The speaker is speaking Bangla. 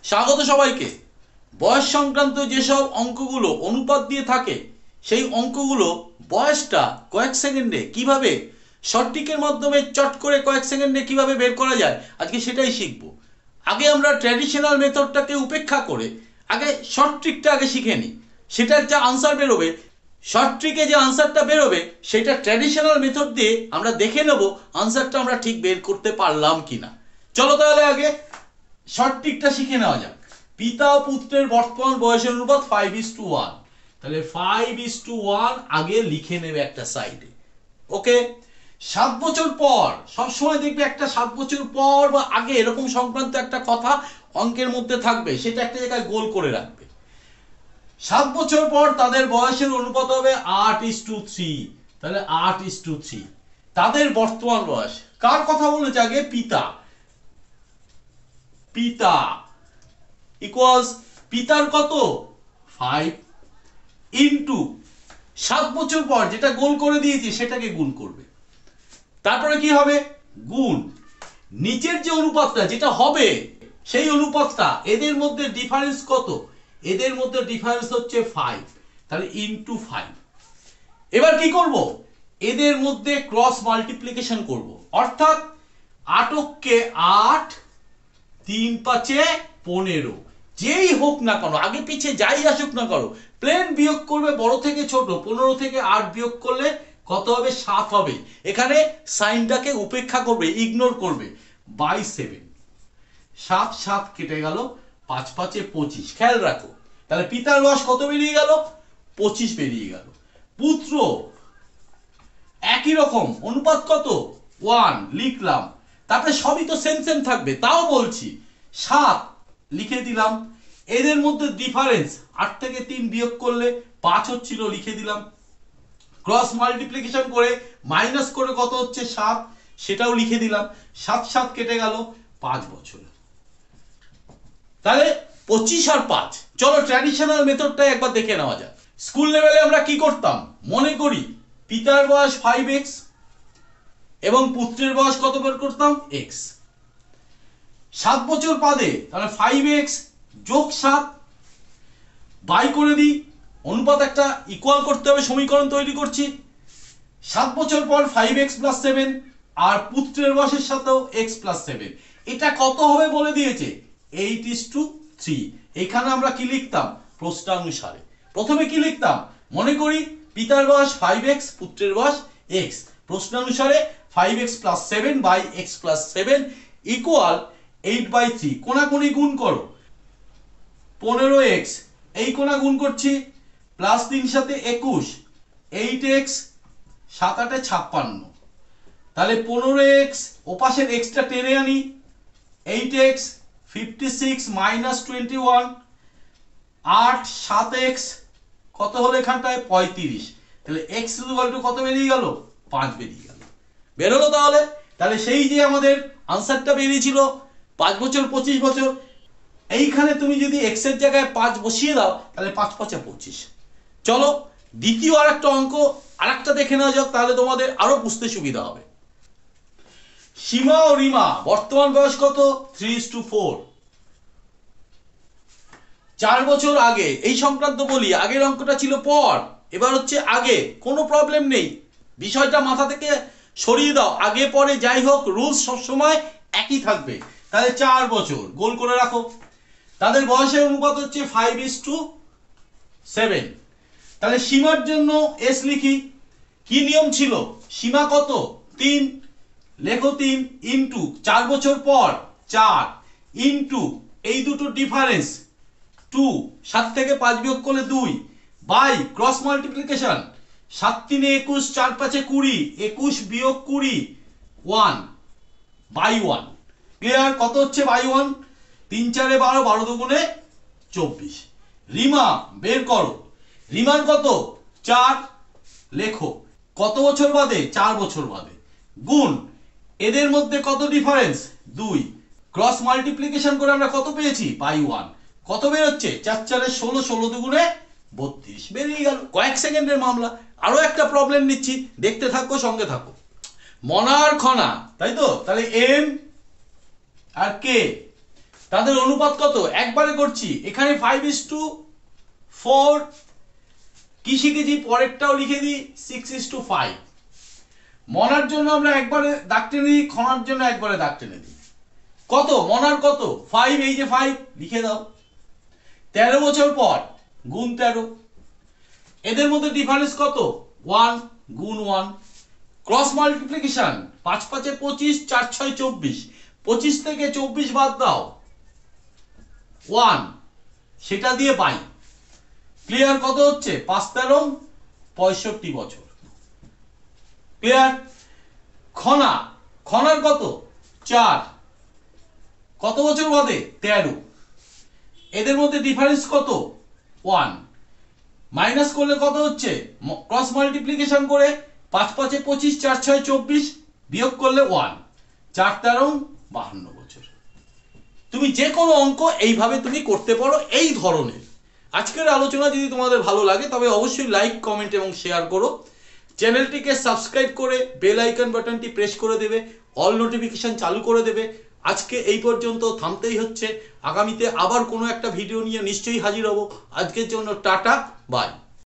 স্বাগত সবাইকে। বয়স সংক্রান্ত যেসব অঙ্কগুলো অনুপাত দিয়ে থাকে সেই অঙ্কগুলো বয়সটা কয়েক সেকেন্ডে কিভাবে শর্টট্রিকের মাধ্যমে চট করে কয়েক সেকেন্ডে কিভাবে বের করা যায় আজকে সেটাই শিখব। আগে আমরা ট্র্যাডিশনাল মেথডটাকে উপেক্ষা করে আগে শর্ট ট্রিকটা আগে শিখে নিই। সেটার যা আনসার বেরোবে, শর্ট ট্রিকে যে আনসারটা বেরোবে সেটা ট্র্যাডিশনাল মেথড দিয়ে আমরা দেখে নেব আনসারটা আমরা ঠিক বের করতে পারলাম কিনা। চলো তাহলে আগে শর্ট ট্রিকটা শিখে নেওয়া যাক। পিতা ও পুত্রের বর্তমান বয়সের অনুপাত 5:1। তাহলে 5:1 আগে লিখে নেবে একটা সাইডে। ওকে, 7 বছর পর সবসময় দেখবে একটা 7 বছর পর বা আগে এরকম সংক্রান্ত একটা কথা অঙ্কের মধ্যে থাকবে, সেটা একটা জায়গায় গোল করে রাখবে। 7 বছর পর তাদের বয়সের অনুপাত হবে 8:3। তাহলে 8:3 তাদের বর্তমান বয়স। কার কথা বলেছে আগে? পিতা। পিতা ইকুয়ালস পিতার কত? 5 ইন্টু 7 বছর পর যেটা গোল করে দিয়েছি সেটাকে গুণ করবে। তারপরে কি হবে? গুণ নিচের যে অনুপাতটা যেটা হবে সেই অনুপাতটা, এদের মধ্যে ডিফারেন্স কত? এদের মধ্যে ডিফারেন্স হচ্ছে 5। তাহলে ইন্টু 5। এবার কি করব? এদের মধ্যে ক্রস মাল্টিপ্লিকেশন করব। অর্থাৎ 8কে 8, 3 5 15, যেই হোক না কেন আগে পিছে যাই আসুক না কেন প্লেন বিয়োগ করবে বড় থেকে ছোট। 15 থেকে 8 বিয়োগ করলে কত হবে? 7 হবে। এখানে সাইনটাকে উপেক্ষা করবে, ইগনোর করবে। বাই 7, 7 7 কেটে গেল, 5 5 25। খেয়াল রাখো, তাহলে পিতার বয়স কত বেরিয়ে গেল? 25 বেরিয়ে গেল। পুত্র একই রকম, অনুপাত কত? 1 লিখলাম। তারপরে সবই তো সেম সেম থাকবে, তাও বলছি 7 লিখে দিলাম। এদের মধ্যে ডিফারেন্স 8 থেকে 3 বিয়োগ করলে 5 হচ্ছিল, লিখে দিলাম। ক্রস মাল্টিপ্লিকেশন করে মাইনাস করে কত হচ্ছে? 7, সেটাও লিখে দিলাম। 7 7 কেটে গেল, 5 বছর। তাহলে 25 আর 5। চলো ট্র্যাডিশনাল মেথডটা একবার দেখে নেওয়া যাক। স্কুল লেভেলে আমরা কি করতাম? মনে করি পিতার বয়স 5x এবং পুত্রের বয়স কত বের করতাম? x। 7 বছর বাদে তাহলে 5x যোগ 7 বাই করে দিই। অনুপাত একটা ইকুয়াল করতে হবে, সমীকরণ তৈরি করছি। 7 বছর পর 5x প্লাস 7 আর পুত্রের বয়সের সাথেও x প্লাস 7। এটা কত হবে বলে দিয়েছে? 8:3। এখানে আমরা কি লিখতাম? প্রশ্নানুসারে প্রথমে কি লিখতাম? মনে করি পিতার বয়স 5x, পুত্রের বয়স x। প্রশ্নানুসারে 5x plus 7 by x plus 7 equal 8/3। কোনাকুনি গুণ করো। 15x এই কোনা গুণ করছি, প্লাস 3 সাথে 21, 8x 7 8 56। তাহলে 15x ওপাশের এক্সটা টেনে আনি, 8x 56 মাইনাস 21, 8 7x কত হলো এখানটায়? 35। তাহলে x ইকুয়াল টু কত বেরিয়ে গেল? 5 বেরিয়ে গেল। বের হলো তাহলে। তাহলে সেই যে আমাদের আনসারটা বেরিয়েছিল 5 বছর 25 বছর, এইখানে তুমি যদি x এর জায়গায় 5 বসিয়ে দাও তাহলে 5 5 25। চলো দ্বিতীয় আরেকটা অঙ্ক আরেকটা দেখে নেওয়া যাক, তাহলে তোমাদের আরো বুঝতে সুবিধা হবে। সীমা ও রিমা বর্তমান বয়স কত? 3:4। 4 বছর আগে এই সংক্রান্ত বলি। আগের অঙ্কটা ছিল পর, এবার হচ্ছে আগে। কোনো প্রবলেম নেই, বিষয়টা মাথা থেকে সরিয়ে দাও। আগে পরে যাই হোক রুলস সবসময় একই থাকবে। তাহলে 4 বছর গোল করে রাখো। তাদের বয়সের অনুপাত হচ্ছে 5:7। তাহলে সীমার জন্য এস লিখি। কি নিয়ম ছিল? সীমা কত? 3, লেখো 3 ইন্টু 4 বছর পর 4 ইন্টু এই দুটো ডিফারেন্স 2, 7 থেকে 5 বিয়োগ করলে 2 বাই ক্রস মাল্টিপ্লিকেশন 7 3 21, 4 5 20, 21 বিয়োগ 20 1 বাই 1। ক্লিয়ার? কত হচ্ছে বাই 1? 3 4 12, 12 দুগুণে 24। রিমা বের করো। রিমার কত? 4 লেখো। কত বছর বাদে? 4 বছর বাদে। গুণ এদের মধ্যে কত ডিফারেন্স? 2। ক্রস মাল্টিপ্লিকেশন করে আমরা কত পেয়েছি? বাই 1। কত বের হচ্ছে? 4 4 16, 16 দুগুণে 32 বেরিয়ে গেল। কয়েক সেকেন্ডের মামলা। আরো একটা প্রবলেম নিচ্ছি, দেখতে থাকো, সঙ্গে থাকো। মনার খনা, তাই তো? তাহলে এম আর কে, তাদের অনুপাত কত? একবারে করছি, এখানে 5:4 কি শিখেছি, পরেরটাও লিখে দিই 6:5। মনার জন্য আমরা একবারে দাগ টেনে দিই, খনার জন্য একবারে দাগ টেনে দিই। কত মনার কত? 5, এই যে 5 লিখে দাও। 13 বছর পর গুণ 13, এদের মধ্যে ডিফারেন্স কত? 1 গুণ 1। ক্রস মাল্টিপ্লিকেশন, 5 5 25, 4 6 24, 25 থেকে 24 বাদ দাও 1, সেটা দিয়ে পাই। ক্লিয়ার? কত হচ্ছে? 5 13 65 বছর। ক্লিয়ার? খনার কত? 4, কত বছর বাদে? 13, এদের মধ্যে ডিফারেন্স কত? 1, মাইনাস করলে কত হচ্ছে? ক্রস মাল্টিপ্লিকেশন করে 5 5 25, 4 6 24, বিয়োগ করলে 1, 4 13 52 বছর। তুমি যে কোনো অঙ্ক এইভাবে তুমি করতে পারো, এই ধরনের। আজকের আলোচনা যদি তোমাদের ভালো লাগে তবে অবশ্যই লাইক, কমেন্ট এবং শেয়ার করো। চ্যানেলটিকে সাবস্ক্রাইব করে বেল আইকন বাটনটি প্রেস করে দেবে, অল নোটিফিকেশন চালু করে দেবে। আজকে এই পর্যন্ত থামতেই হচ্ছে, আগামীতে আবার কোনো একটা ভিডিও নিয়ে নিশ্চয়ই হাজির হব। আজকের জন্য টাটা, বাই।